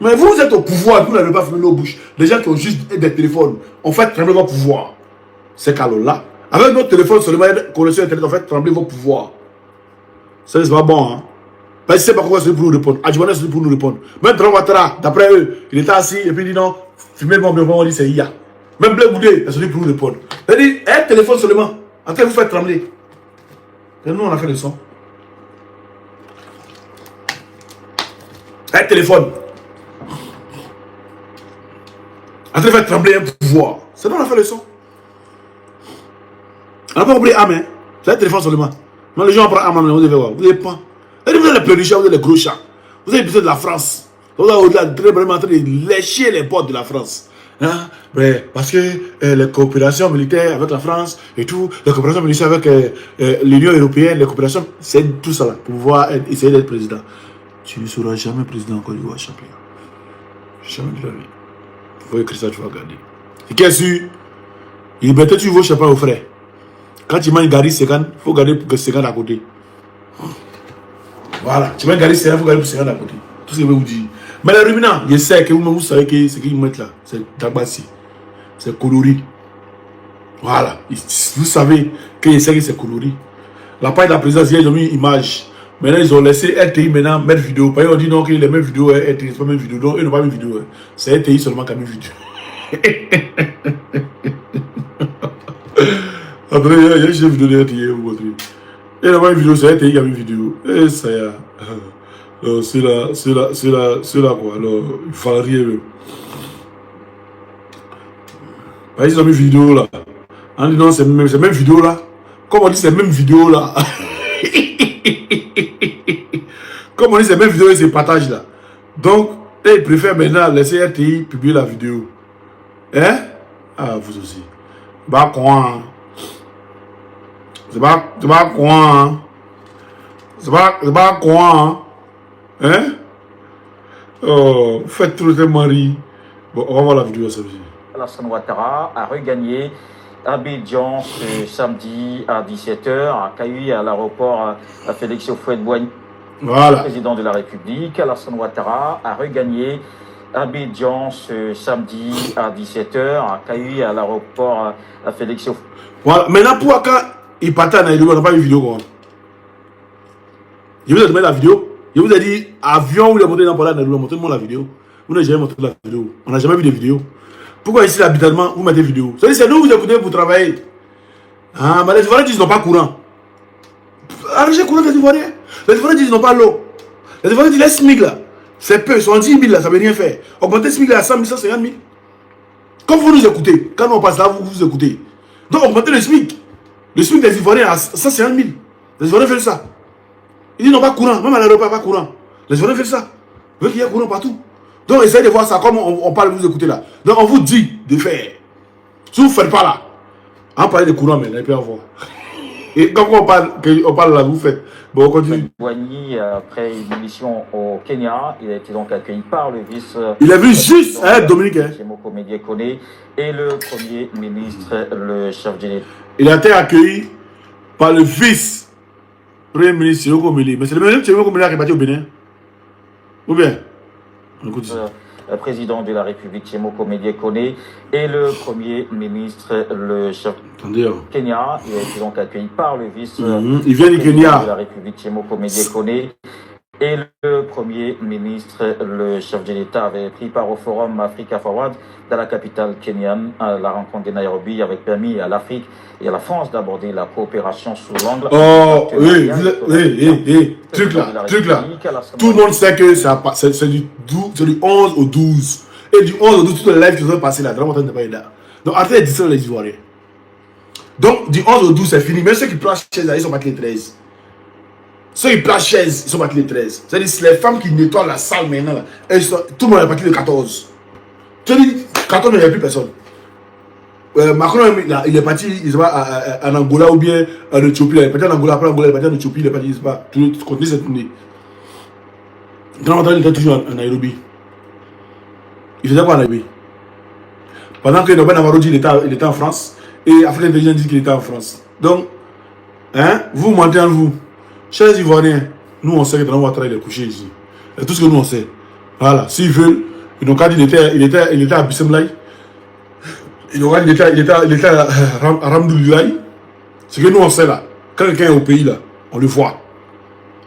Mais vous êtes au pouvoir, vous n'avez pas fermé nos bouches. Les gens qui ont juste des téléphones, on fait trembler votre pouvoir. C'est là. Avec notre téléphone seulement, connexion internet, on fait trembler vos pouvoirs. Ça, c'est pas bon, hein. Je ne sais pas pourquoi c'est pour nous répondre. Adjouana, c'est pour nous répondre. Même Draman Ouattara, d'après eux, il était assis et puis il dit non, filmez-moi bien, on dit c'est IA. Même Blé Boudé, c'est pour nous répondre. Il dit, un téléphone seulement, en train de vous faire trembler. Et nous, on a fait le son. Un téléphone. En train de faire trembler un pouvoir. C'est nous, on a fait le son. On n'a pas oublié Amen. C'est un téléphone seulement. Non, les gens prennent Amen, vous devez voir. Vous n'avez pas. Vous avez les pleurnichats, vous avez les gros chats. Vous avez besoin de la France. Vous avez vraiment en train de lécher les portes de la France. Hein? Parce que les coopérations militaires avec la France et tout, les coopérations militaires avec l'Union européenne, les coopérations, c'est tout ça là, pour pouvoir essayer d'être président. Tu ne seras jamais président en Côte d'Ivoire, champion. Jamais de la vie. Il faut écrire ça, tu vas regarder. Et qu'est-ce que il mettait tu vaux champagne au frais. Quand tu manges Gary Segan, il faut garder pour Segan à côté. Voilà, tu manges Gary Segan, il faut garder pour Segan à côté. Tout ce que je vais vous dire. Mais les ruminants, je sais que vous savez que ce qu'ils mettent là, c'est Tagbassi. C'est coloris. Voilà. Vous savez que je sais que c'est coloris. La part de la présidence, ils ont mis une image. Maintenant, ils ont laissé RTI maintenant mettre vidéo. Parce qu'ils ont dit non, que les mêmes vidéos, RTI, c'est pas même vidéo. Donc, ils n'ont pas mis vidéo. C'est RTI seulement qui a mis vidéo. Après, il y a une vidéo de RTI pour vous montrer. Et là-bas, une vidéo, c'est RTI qui a une vidéo. Et ça y est. C'est là, quoi. Alors, il fallait rien. Ils ont mis une vidéo là. On dit non, c'est même vidéo là. Comme on dit, c'est même vidéo là. Comme on dit, c'est même vidéo et c'est partage là. Donc, ils préfèrent maintenant laisser RTI publier la vidéo. Hein? Ah, vous aussi. Bah, quoi? C'est pas quoi? C'est pas quoi? Hein? Oh, faites tout le mari. Bon, on va voir la vidéo samedi. Alassane Ouattara a regagné Abidjan ce samedi à 17h, accueilli à l'aéroport Félix Houphouët-Boigny. Voilà. Président de la République, Alassane Ouattara a regagné Abidjan ce samedi à 17h, accueilli à l'aéroport Félix Houphouët-Boigny. Voilà. Maintenant, pourquoi quand il partait à Nairobi, on n'a pas eu de vidéo quoi? Je vous ai donné la vidéo. Je vous ai dit, avion où il est monté dans le Nairobi, montrez-moi la vidéo. Vous n'avez jamais montré la vidéo. On n'a jamais vu de vidéo. Pourquoi ici, l'habitalement, vous mettez vidéo? C'est nous vous écoutez pour travailler. Ah, mais les Ivoiriens disent qu'ils n'ont pas courant. Arrangez courant des Ivoiriens. Les Ivoiriens disent qu'ils n'ont pas l'eau. Les Ivoiriens disent les SMIC là. C'est peu, ils sont 10 000 là, ça ne veut rien faire. Augmenter le SMIC là à 100 000, 150 000. Quand vous nous écoutez, quand on passe là, vous écoutez. Donc augmenter le SMIC. Le SMIC des Ivoiriens à 150 000. Les Ivoiriens font ça. Ils disent qu'ils n'ont pas courant. Même à l'aéroport, pas courant. Les Ivoiriens font ça. Ils veulent qu'il y ait courant partout. Donc essayez de voir ça comme on parle, vous écoutez là. Donc on vous dit de faire. Si vous ne faites pas là, on parle de courant maintenant, et puis on voit. Et quand on parle là, vous faites. Bon, on continue. Boigny, après une mission au Kenya, il a été donc accueilli par le vice. Il est venu juste, hein, Dominique. Semoko Mediekone et le Premier ministre, le chef de l'État. Il a été accueilli par le vice-premier ministre Semoko Mediekone. Mais c'est le même Semoko Mediekone qui est parti au Bénin. Ou bien? Le président de la République, Semoko Mediekone, et le Premier ministre, le chef du Kenya. Il a été donc accueilli par le il vient du Kenya. de la République, Semoko Mediekone, et le Premier ministre, le chef de l'État, avait pris part au forum Africa Forward dans la capitale kenyane. La rencontre de Nairobi avait permis à l'Afrique et à la France d'aborder la coopération sous l'angle. Oh, oui, truc là. Tout le monde sait que c'est du 11 au 12. Et du 11 au 12, tout le live qui sont passés là, n'est pas là. Donc, arrêtez de dire ça les Ivoiriens. Donc, du 11 au 12, c'est fini. Même ceux qui placent chez là, ils sont battus les 13. Ceux qui placent chaise, ils sont battus les 13. C'est-à-dire, les femmes qui nettoient la salle maintenant, là, tout le monde est parti le 14. Tu dis, 14, il n'y a plus personne. Macron, il est parti en Angola ou bien en Éthiopie. Il est parti en Angola, après Angola, il est parti en Éthiopie, il est parti, je sais pas, tout continue cette tournée. Grand il était toujours en Nairobi. Il faisait quoi en Nairobi? Pendant que Nobel Navarro dit qu'il était en France, et Afrique Intelligence dit qu'il était en France. Donc, hein, vous mentez en vous. Chers Ivoiriens, nous on sait que dans notre travail il est couché ici. Et tout ce que nous on sait. Voilà, s'ils veulent, ils n'ont qu'à dire qu'il était à Bissemlaï. Ils n'ont qu'à dire qu'il était à Ramdoulilaï. Ce que nous on sait là, quand quelqu'un est au pays là, on le voit.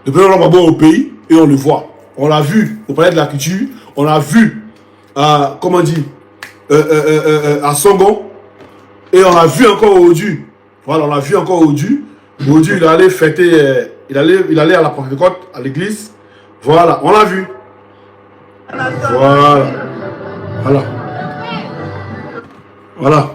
Le président Gbagbo est au pays et on le voit. On l'a vu au palais de la culture, on l'a vu à, comment on dit, à Songon, et on l'a vu encore au Odu. Voilà, on l'a vu encore au Odu. Au Odu, il allait fêter, il allait à la Pentecôte, à l'église. Voilà, on l'a vu. Voilà. Voilà. Voilà.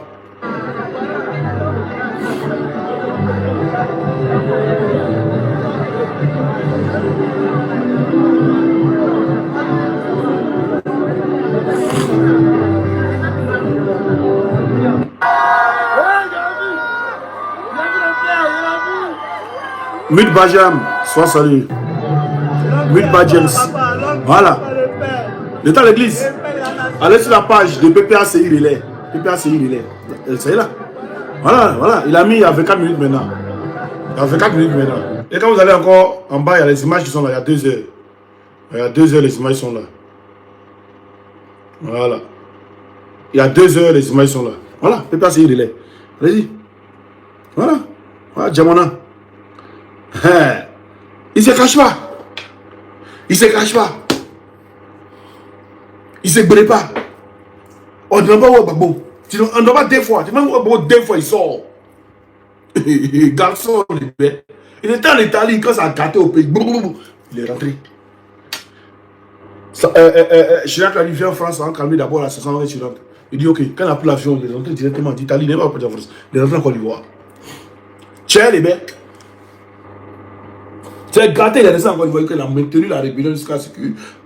Mid Bajam, sois salut. Mid Bajam. Voilà. L'état de l'église. Allez sur la page de PPACI Relais. PPACI Relais. C'est là. Voilà, voilà. Il a mis il y a 24 minutes maintenant. Il y a 24 minutes maintenant. Et quand vous allez encore en bas, il y a les images qui sont là. Il y a 2 heures. Il y a 2 heures, les images sont là. Voilà. Il y a 2 heures, les images sont là. Voilà. PPACI Relais. Allez-y. Voilà. Voilà, Djamona. Il se cache pas. Il se cache pas. Il se brûle pas. On ne demande pas où Gbagbo. On ne demande pas 2 fois. Tu demandes où Gbagbo 2 fois, il sort. Garçon, il était en Italie, quand ça a gâté au pays, il est rentré. Chirac a dit, viens en France, on va calmer d'abord la session avec Chirac. Il dit, ok, quand on a pris l'avion, il est rentré directement d'Italie, il n'est pas parti en France, il est rentré en Côte d'Ivoire. Tiens, les mecs. C'est gâté, il est resté en Côte d'Ivoire, il a maintenu la rébellion jusqu'à ce que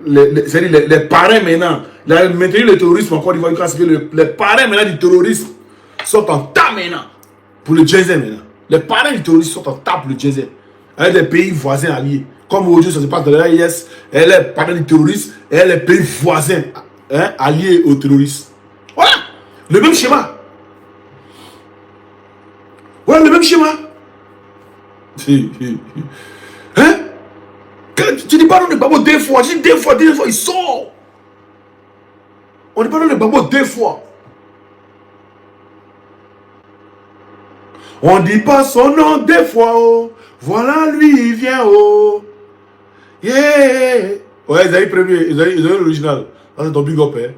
les parrains maintenant, il a maintenu le terrorisme en Côte d'Ivoire jusqu'à ce que les parrains maintenant du terrorisme sont en tas maintenant. Pour le Djezé maintenant. Les parrains du terrorisme sont en tas pour le Djezé. Avec des pays voisins alliés. Comme aujourd'hui, ça se passe dans l'AIS, elle est parrain du terrorisme, et elle est pays voisins alliés aux terroristes. Voilà. Le même schéma. Voilà le même schéma. Hein? Tu dis pas non de Gbagbo 2 fois. Je dis 2 fois, il sort. On dit pas non de Gbagbo 2 fois. On dit pas son nom 2 fois, oh. Voilà lui, il vient, oh. Yeah. Ouais, ils avaient premier, ils avaient l'original. Ça, c'est ton big up, hein.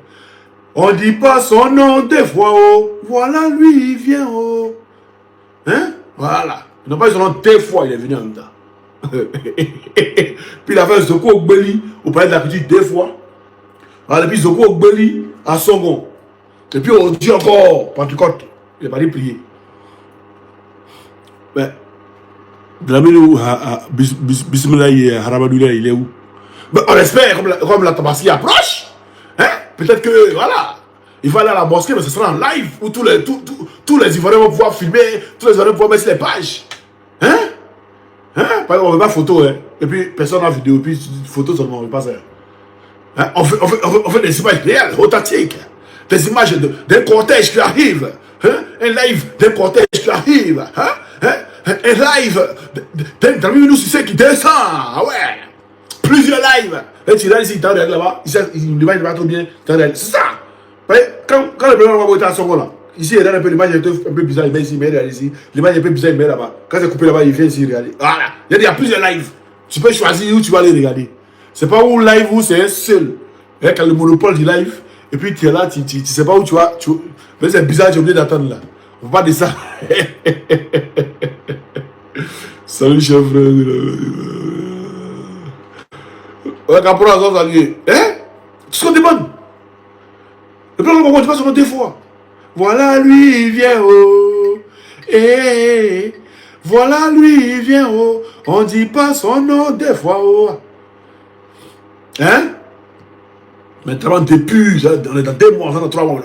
On dit pas son nom 2 fois, oh. Voilà lui, il vient, oh. Hein? Voilà. Ils n'ont pas eu son nom 2 fois, il est venu en même temps. Puis il a fait Zoko Ogbeli au palais de la culture 2 fois. Alors, puis Zoko Ogbeli à Songon. Et puis on dit encore Pentecôte. Il n'est pas dit prier. Mais, de la minute où Bismillah et Harabadoula, il est où? Ben, on espère, comme la Tabaski approche, hein? Peut-être que, voilà, il va aller à la mosquée, mais ce sera en live, où tous les Ivoiriens vont pouvoir filmer, tous les Ivoiriens vont pouvoir mettre sur les pages. Hein? Hein? Par exemple, on ne veut pas photo, hein? Et puis, personne n'a vidéo, puis photo seulement, on ne veut pas ça. Hein? On fait des images réelles, authentiques, des images d'un cortège qui arrive, hein? Un live d'un cortège qui arrive, hein? Un live d'un nous c'est qui descend, ah ouais, plusieurs lives. Et tu es là ici, tu es là-bas, l'image va trop bien, c'est ça. Quand le président va à son là, ici, il y a un peu l'image un peu bizarre, il met ici, il met ici, l'image un peu bizarre, il met là-bas. Quand c'est coupé là-bas, il vient ici regarder. Voilà, il y a plusieurs lives. Tu peux choisir où tu vas aller regarder. C'est pas où live où c'est un seul. Il y a le monopole du live, et puis tu es là, tu sais pas où tu vas. Mais c'est bizarre, tu es obligé d'attendre là. On va pas dire ça. Salut, chef frère. Ouais, quand pour l'instant, ça dit, hein? Tu ce qu'on demande? Le plan de Congo, tu vas sur 2 fois. Voilà lui, il vient, oh. Eh, voilà lui, il vient, oh. On dit pas son nom 2 fois, oh. Hein? Maintenant, depuis, on est dans 2 mois, dans 3 mois.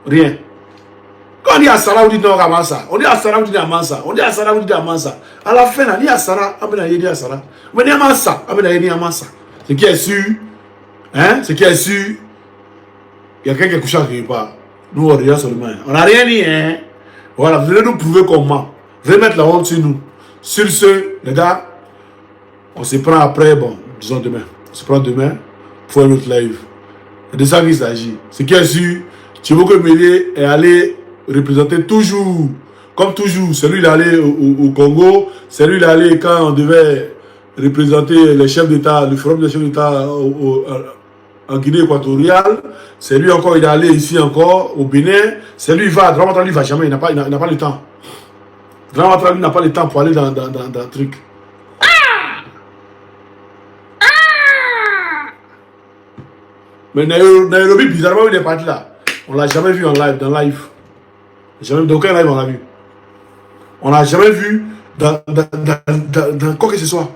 Rien. Quand on dit à Sarah, on dit non, Amansa. On dit à Sarah, on dit Amansa. On dit à Sarah, on dit Amansa. À la fin, on dit à Sarah, on dit à Sarah. On dit à Amansa, on dit à Amansa. Ce qui est sûr, hein, ce qui est sûr, il y a quelqu'un qui est couché quelque part. Nous, on regarde seulement. On n'a rien dit, hein. Voilà, vous allez nous prouver comment. Vous allez mettre la honte sur nous. Sur ce, les gars, on se prend après, bon, disons demain. On se prend demain pour un autre live. C'est de ça qu'il s'agit. Ce qui est sûr, Tchibogo Mélié est allé représenter toujours, comme toujours, c'est lui qui est allé au Congo, c'est lui qui est allé quand on devait représenter les chefs d'État, le forum des chefs d'État en Guinée équatoriale, c'est lui encore, il est allé ici encore, au Bénin, c'est lui, il va, Grand Matrali, il va jamais, il n'a pas le temps. Grand Matrali n'a pas le temps pour aller dans le truc. Mais Nairobi, bizarrement, il est parti là. On ne l'a jamais vu en live, dans live. Jamais, dans aucun live, on l'a vu. On n'a jamais vu dans quoi que ce soit.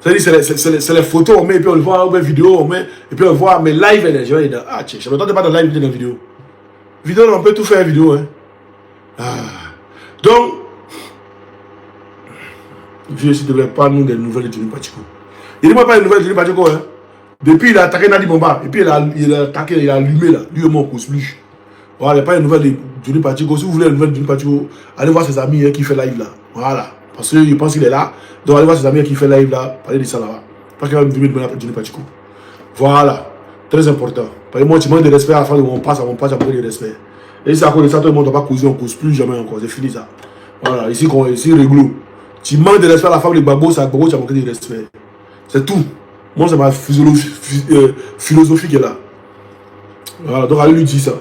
C'est-à-dire, c'est les photos, on met, et puis on le voit, on met vidéo, on met, et puis on voit, mais live, elle est jamais dans. Ah, tiens, je ne m'attendais pas dans live, dans la vidéo. Vidéo, on peut tout faire vidéo, hein. Ah. Donc, je ne devrais pas nous des nouvelles de Johnny Pacheco. Il ne dit pas les nouvelles de Johnny Pacheco, hein. Depuis, il a attaqué Nadi Bomba, et puis il a attaqué, il a allumé là, lui et mon cause plus. Voilà, il n'y a pas de nouvelles de Johnny Pacheco. Si vous voulez les nouvelles de Johnny Pacheco, allez voir ses amis hein, qui fait live là. Voilà. Parce qu'il pense qu'il est là. Donc allez voir ses amis qui fait live là. Parlez de ça là-bas. Pas qu'il va me donner de Johnny Pacheco. Voilà. Très important. Parce que moi, tu manques de respect à la fin de mon passe, à mon passe, à manquer de respect. Et c'est à cause de ça, tout le monde ne va pas causer, on ne cause plus jamais encore. C'est fini ça. Voilà. Ici, réglo. Tu manques de respect à la femme de Gbagbo, c'est à Gbagbo, tu as manqué de respect. C'est tout. Moi, c'est ma philosophie qui est là. Voilà, donc allez lui dire ça.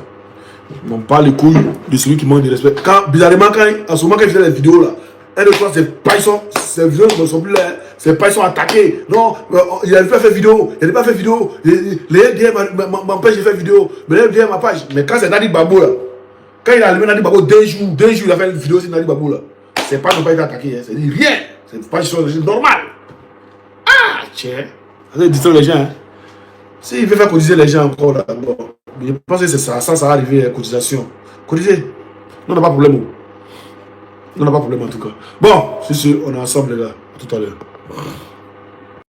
On parle les couilles de celui qui manque de respect. Bizarrement, en ce moment, quand il faisait les vidéos là, un de toi, c'est Python, ces vidéos ne sont plus là, c'est Python attaqué. Non, il n'avait pas fait vidéo, il n'avait pas fait vidéo. Les FDM m'empêchent de faire vidéo, mais les FDM m'empêchent. Mais quand c'est Nadi Babo là, quand il a allumé Nadi Babo, 2 jours, il a fait une vidéo sur Nadi Babo là. C'est pas non pas été attaqué, hein, c'est rien. C'est pas normal. Ah, tiens. Ça distrait les gens. Hein. S'il veut faire cotiser les gens encore là, bon, je pense que c'est ça, ça va arriver à cotisation. Cotiser. On n'a pas de problème. On n'a pas de problème en tout cas. Bon, c'est sûr, on est ensemble les gars. À tout à l'heure.